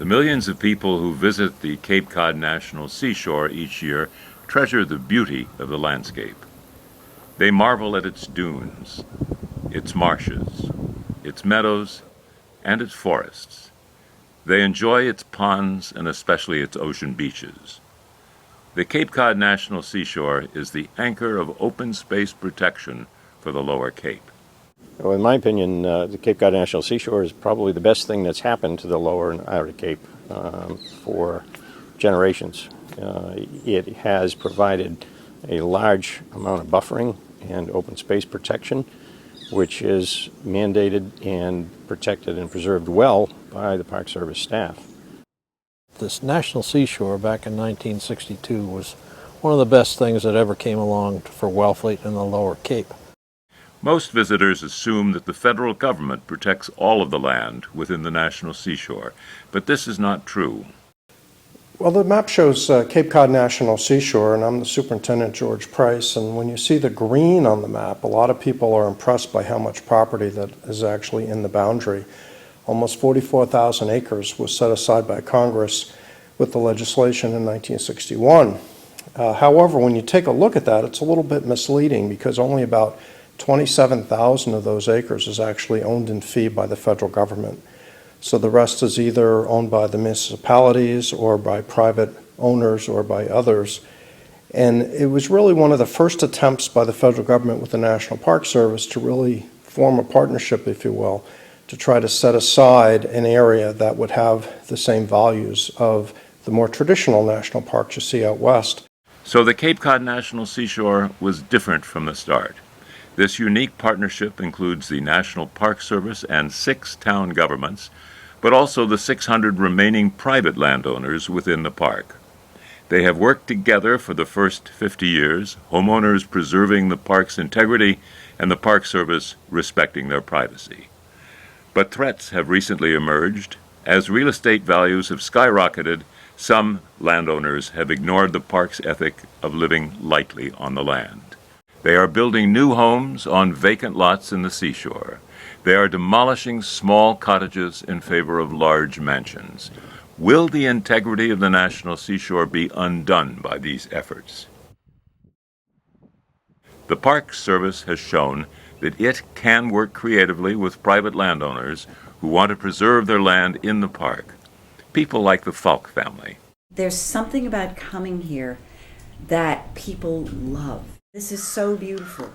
The millions of people who visit the Cape Cod National Seashore each year treasure the beauty of the landscape. They marvel at its dunes, its marshes, its meadows, and its forests. They enjoy its ponds and especially its ocean beaches. The Cape Cod National Seashore is the anchor of open space protection for the Lower Cape. Well, in my opinion, the Cape Cod National Seashore is probably the best thing that's happened to the Lower and Outer Cape for generations. It has provided a large amount of buffering and open space protection, which is mandated and protected and preserved well by the Park Service staff. This National Seashore back in 1962 was one of the best things that ever came along for Wellfleet and the Lower Cape. Most visitors assume that the federal government protects all of the land within the National Seashore, but this is not true. Well, the map shows Cape Cod National Seashore, and I'm the superintendent, George Price, and when you see the green on the map, a lot of people are impressed by how much property that is actually in the boundary. Almost 44,000 acres was set aside by Congress with the legislation in 1961. However, when you take a look at that, it's a little bit misleading because only about 27,000 of those acres is actually owned in fee by the federal government. So the rest is either owned by the municipalities or by private owners or by others. And it was really one of the first attempts by the federal government with the National Park Service to really form a partnership, if you will, to try to set aside an area that would have the same values of the more traditional national parks you see out west. So the Cape Cod National Seashore was different from the start. This unique partnership includes the National Park Service and 6 town governments, but also the 600 remaining private landowners within the park. They have worked together for the first 50 years, homeowners preserving the park's integrity and the Park Service respecting their privacy. But threats have recently emerged. As real estate values have skyrocketed, some landowners have ignored the park's ethic of living lightly on the land. They are building new homes on vacant lots in the seashore. They are demolishing small cottages in favor of large mansions. Will the integrity of the National Seashore be undone by these efforts? The Park Service has shown that it can work creatively with private landowners who want to preserve their land in the park. People like the Falk family. There's something about coming here that people love. This is so beautiful.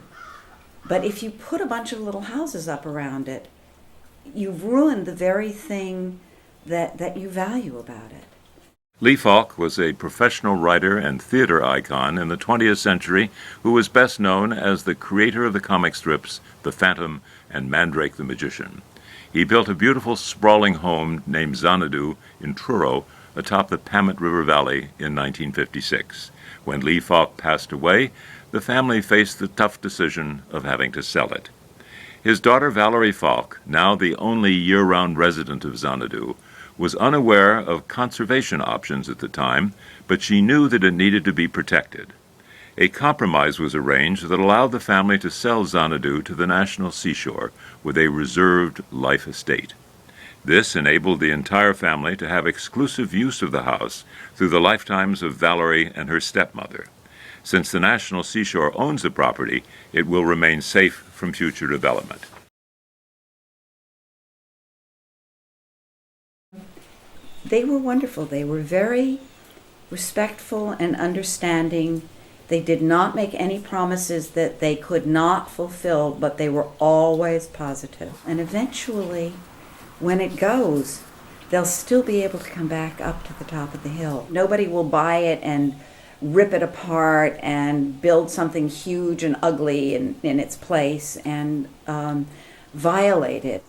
But if you put a bunch of little houses up around it, you've ruined the very thing that you value about it. Lee Falk was a professional writer and theater icon in the 20th century who was best known as the creator of the comic strips The Phantom and Mandrake the Magician. He built a beautiful sprawling home named Xanadu in Truro atop the Pamet River Valley in 1956. When Lee Falk passed away, the family faced the tough decision of having to sell it. His daughter Valerie Falk, now the only year-round resident of Xanadu, was unaware of conservation options at the time, but she knew that it needed to be protected. A compromise was arranged that allowed the family to sell Xanadu to the National Seashore with a reserved life estate. This enabled the entire family to have exclusive use of the house through the lifetimes of Valerie and her stepmother. Since the National Seashore owns the property, it will remain safe from future development. They were wonderful. They were very respectful and understanding. They did not make any promises that they could not fulfill, but they were always positive. And eventually, when it goes, they'll still be able to come back up to the top of the hill. Nobody will buy it and rip it apart and build something huge and ugly in its place and violate it.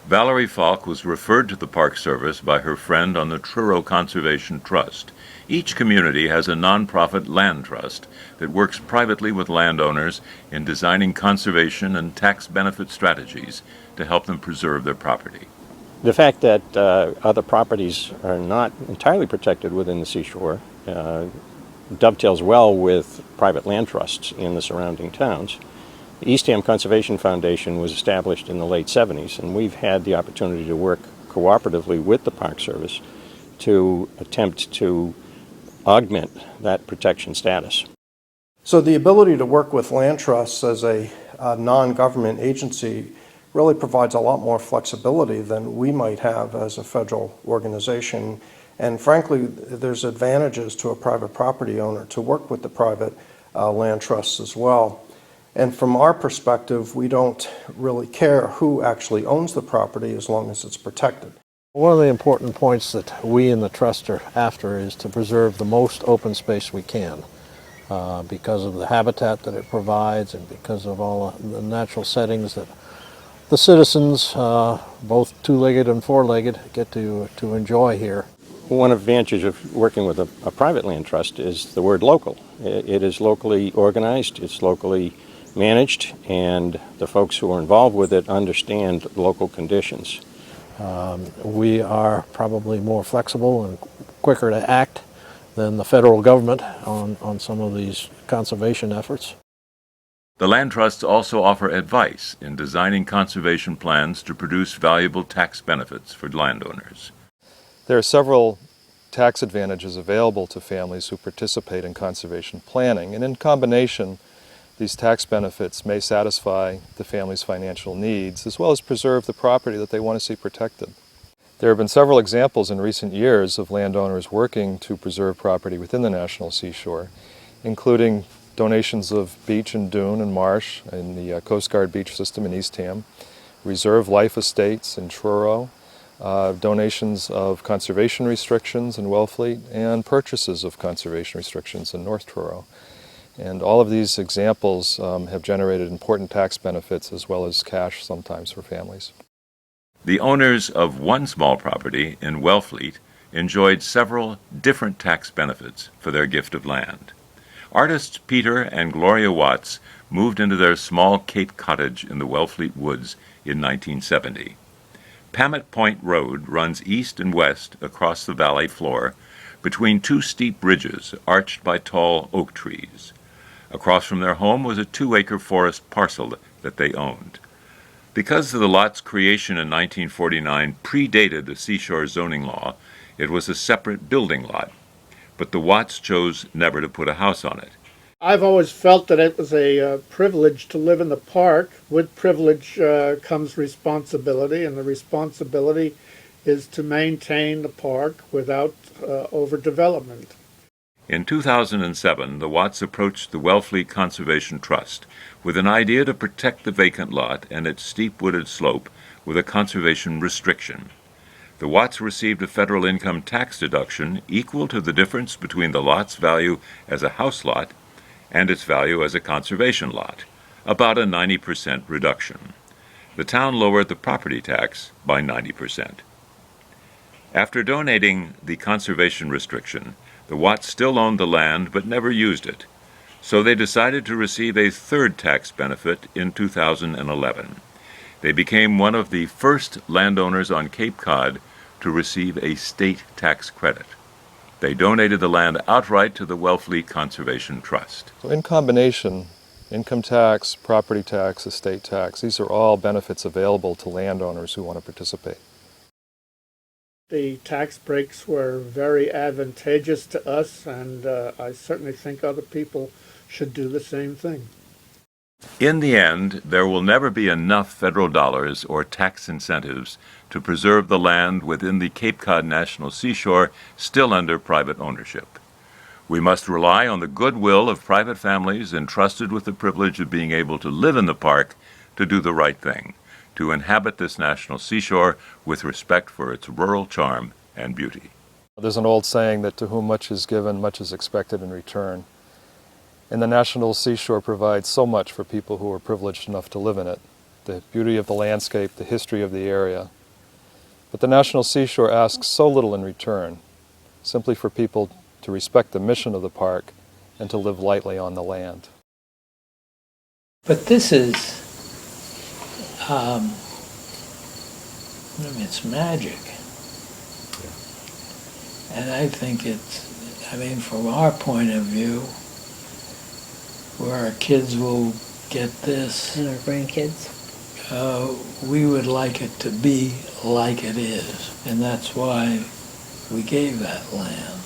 Valerie Falk was referred to the Park Service by her friend on the Truro Conservation Trust. Each community has a nonprofit land trust that works privately with landowners in designing conservation and tax benefit strategies to help them preserve their property. The fact that other properties are not entirely protected within the seashore dovetails well with private land trusts in the surrounding towns. The Eastham Conservation Foundation was established in the late 70s, and we've had the opportunity to work cooperatively with the Park Service to attempt to augment that protection status. So the ability to work with land trusts as a non-government agency really provides a lot more flexibility than we might have as a federal organization. And frankly, there's advantages to a private property owner to work with the private land trusts as well. And from our perspective, we don't really care who actually owns the property as long as it's protected. One of the important points that we in the trust are after is to preserve the most open space we can because of the habitat that it provides and because of all the natural settings that the citizens, both two-legged and four-legged, get to enjoy here. One advantage of working with a private land trust is the word local. It is locally organized, it's locally managed, and the folks who are involved with it understand local conditions. We are probably more flexible and quicker to act than the federal government on some of these conservation efforts. The land trusts also offer advice in designing conservation plans to produce valuable tax benefits for landowners. There are several tax advantages available to families who participate in conservation planning, and in combination, these tax benefits may satisfy the family's financial needs as well as preserve the property that they want to see protected. There have been several examples in recent years of landowners working to preserve property within the National Seashore, including donations of beach and dune and marsh in the Coast Guard beach system in Eastham, reserve life estates in Truro, donations of conservation restrictions in Wellfleet, and purchases of conservation restrictions in North Truro. And all of these examples have generated important tax benefits as well as cash sometimes for families. The owners of one small property in Wellfleet enjoyed several different tax benefits for their gift of land. Artists Peter and Gloria Watts moved into their small Cape cottage in the Wellfleet woods in 1970. Pamet Point Road runs east and west across the valley floor between two steep ridges arched by tall oak trees. Across from their home was a 2-acre forest parcel that they owned. Because the lot's creation in 1949 predated the seashore zoning law, it was a separate building lot, but the Watts chose never to put a house on it. I've always felt that it was a privilege to live in the park. With privilege comes responsibility, and the responsibility is to maintain the park without overdevelopment. In 2007, the Watts approached the Wellfleet Conservation Trust with an idea to protect the vacant lot and its steep wooded slope with a conservation restriction. The Watts received a federal income tax deduction equal to the difference between the lot's value as a house lot and its value as a conservation lot, about a 90% reduction. The town lowered the property tax by 90%. After donating the conservation restriction, the Watts still owned the land but never used it, so they decided to receive a third tax benefit in 2011. They became one of the first landowners on Cape Cod to receive a state tax credit. They donated the land outright to the Wellfleet Conservation Trust. So in combination, income tax, property tax, estate tax, these are all benefits available to landowners who want to participate. The tax breaks were very advantageous to us, and I certainly think other people should do the same thing. In the end, there will never be enough federal dollars or tax incentives to preserve the land within the Cape Cod National Seashore still under private ownership. We must rely on the goodwill of private families entrusted with the privilege of being able to live in the park to do the right thing, to inhabit this national seashore with respect for its rural charm and beauty. There's an old saying that to whom much is given, much is expected in return. And the National Seashore provides so much for people who are privileged enough to live in it. The beauty of the landscape, the history of the area. But the National Seashore asks so little in return, simply for people to respect the mission of the park and to live lightly on the land. But this is, it's magic. And I think from our point of view, where our kids will get this. And our grandkids. we would like it to be like it is. And that's why we gave that land.